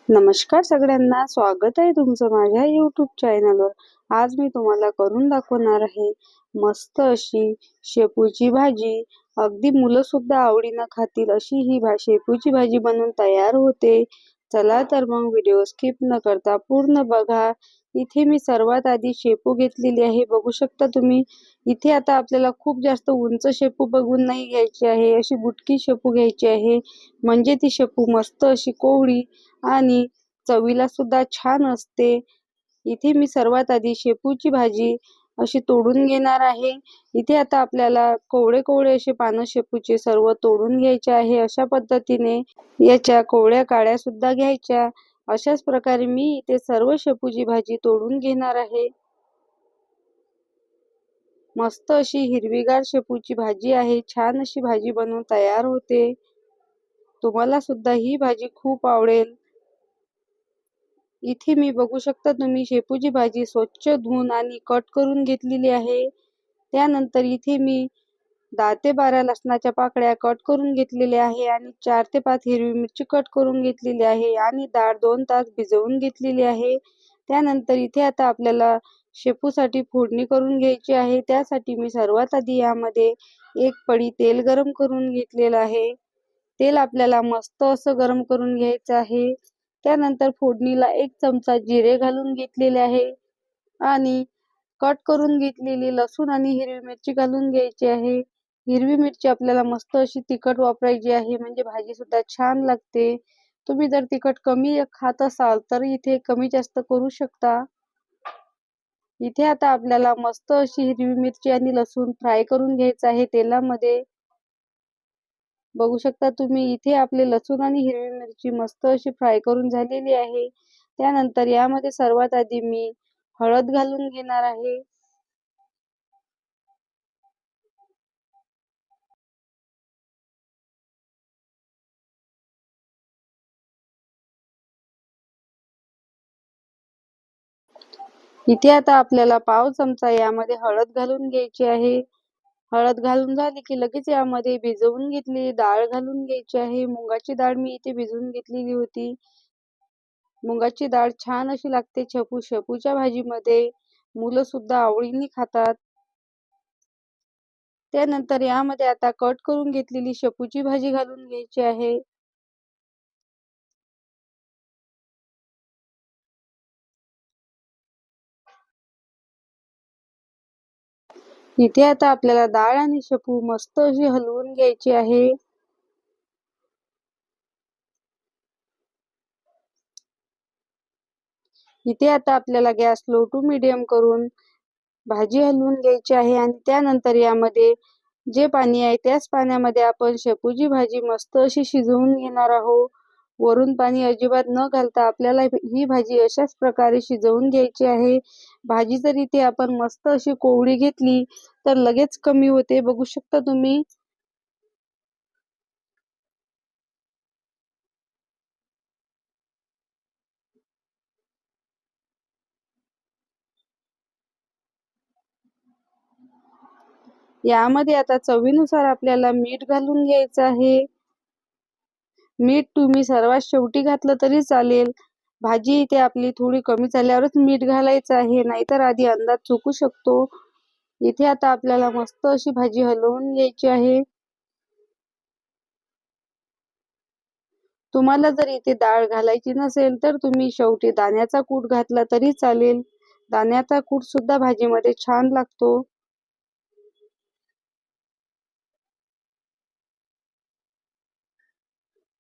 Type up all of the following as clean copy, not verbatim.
नमस्कार सगळ्यांना, स्वागत आहे तुमचं माझ्या YouTube चॅनलवर. आज मी तुम्हाला करून दाखवणार आहे मस्त अशी शेपूची भाजी. अगदी मुलं सुद्धा आवडीनं खातील अशी ही शेपूची भाजी बनवून तयार होते. चला तर मग व्हिडिओ स्किप न करता पूर्ण बघा. इथे मी सर्वात आधी शेपू घेतलेली आहे, बघू शकता तुम्ही. इथे आता आपल्याला खूप जास्त उंच शेपू बघून नाही घ्यायची आहे, अशी बुटकी शेपू घ्यायची आहे, म्हणजे ती शेपू मस्त अशी कोवळी आणि चवीला सुद्धा छान असते. इथे मी सर्वात आधी शेपूची भाजी अशी तोडून घेणार आहे. इथे आता आपल्याला कोवळे कोवळे असे पानं शेपूचे सर्व तोडून घ्यायचे आहे. अशा पद्धतीने याच्या कोवळ्या काड्या सुद्धा घ्यायच्या. अशाच प्रकारे मी इथे सर्व शेपूची भाजी तोडून घेणार आहे. मस्त अशी हिरवीगार शेपूची भाजी आहे. छान अशी भाजी बनवून तयार होते. तुम्हाला सुद्धा ही भाजी खूप आवडेल. इथे मी बघू शकता तुम्ही शेपूची भाजी स्वच्छ धुवून आणि कट करून घेतलेली आहे. त्यानंतर इथे मी 10 ते 12 लसणाच्या पाकळ्या कट करून घेतलेल्या आहे आणि 4 ते 5 हिरवी मिरची कट करून घेतलेली आहे आणि डाळ 2 तास भिजवून घेतलेली आहे. त्यानंतर इथे आता आपल्याला शेपूसाठी फोडणी करून घ्यायची आहे. त्यासाठी मी सर्वात आधी यामध्ये 1 पळी तेल गरम करून घेतलेलं आहे. तेल आपल्याला मस्त असं गरम करून घ्यायचं आहे. त्यानंतर फोडणीला 1 चमचा जिरे घालून घेतलेले आहे आणि कट करून घेतलेली लसूण आणि हिरवी मिरची घालून घ्यायची आहे. हिरवी मिरची आपल्याला मस्त अशी तिखट वापरायची आहे, म्हणजे भाजी सुद्धा छान लागते. तुम्ही जर तिखट कमी खात असाल तर इथे कमी जास्त करू शकता. इथे आता आपल्याला मस्त अशी हिरवी मिरची आणि लसूण फ्राय करून घ्यायचं आहे तेलामध्ये. बघू शकता तुम्ही इथे आपले लसूण आणि हिरवी मिरची मस्त अशी फ्राय करून झालेली आहे. त्यानंतर यामध्ये सर्वात आधी मी हळद घालून घेणार आहे. इथे आता आपल्याला पाव चमचा यामध्ये हळद घालून घ्यायची आहे. हळद घालून झाली की लगेच यामध्ये भिजवून घेतलेली डाळ घालून घ्यायची आहे. मुगाची डाळ मी इथे भिजवून घेतलेली होती. मुगाची डाळ छान अशी लागते शेपूच्या भाजीमध्ये. मुलं सुद्धा आवडीने खातात. त्यानंतर यामध्ये आता कट करून घेतलेली शेपूची भाजी घालून घ्यायची आहे. इथे आता आपल्याला डाळ आणि शेपू मस्त अशी हलवून घ्यायची आहे. इथे आता आपल्याला गॅस लो टू मीडियम करून भाजी हलवून घ्यायची आहे आणि त्यानंतर यामध्ये जे पाणी आहे त्याच पाण्यामध्ये आपण शेपूची भाजी मस्त अशी शिजवून घेणार आहोत. वरून पाणी अजिबात न घालता आपल्याला ही भाजी अशाच प्रकारे शिजवून घ्यायची आहे. भाजी जर इथे आपण मस्त अशी कोवळी घेतली तर लगेच कमी होते, बघू शकता तुम्ही. यामध्ये आता चवीनुसार आपल्याला मीठ घालून घ्यायचं आहे. मीठ तुम्ही सर्वात शेवटी घातलं तरी चालेल. भाजी इथे आपली थोडी कमी झाल्यावरच मीठ घालायचं आहे, नाहीतर आधी अंदाज चुकू शकतो. इथे आता आपल्याला मस्त अशी भाजी हलवून घ्यायची आहे. तुम्हाला जर इथे डाळ घालायची नसेल तर तुम्ही शेवटी दाण्याचा कूट घातला तरी चालेल. दाण्याचा कूट सुद्धा भाजीमध्ये छान लागतो.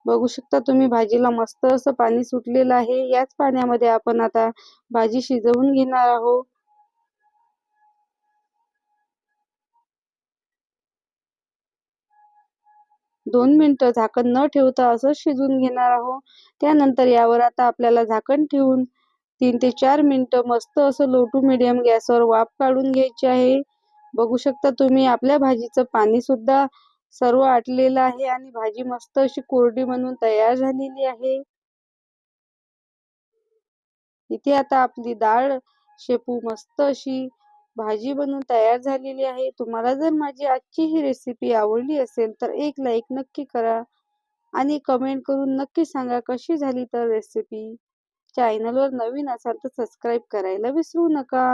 बघू शकता तुम्ही भाजीला मस्त असं पाणी सुटलेलं आहे. याच पाण्यामध्ये आपण आता भाजी शिजवून घेणार आहोत. 2 मिनिटं झाकण न ठेवता असंच शिजवून घेणार आहोत. त्यानंतर यावर आता आपल्याला झाकण ठेवून 3 ते 4 मिनिटं मस्त असं लो टू मीडियम गॅसवर वाफ काढून घ्यायची आहे. बघू शकता तुम्ही आपल्या भाजीचं पाणी सुद्धा सर्व आटलेलं आहे आणि भाजी मस्त अशी कोरडी बनवून तयार झालेली आहे. इथे आता आपली डाळ शेपू मस्त अशी भाजी बनवून तयार झालेली आहे. तुम्हाला जर माझी आजची ही रेसिपी आवडली असेल तर एक लाईक नक्की करा आणि कमेंट करून नक्की सांगा कशी झाली तर रेसिपी. चॅनलवर नवीन असाल तर सबस्क्राईब करायला विसरू नका.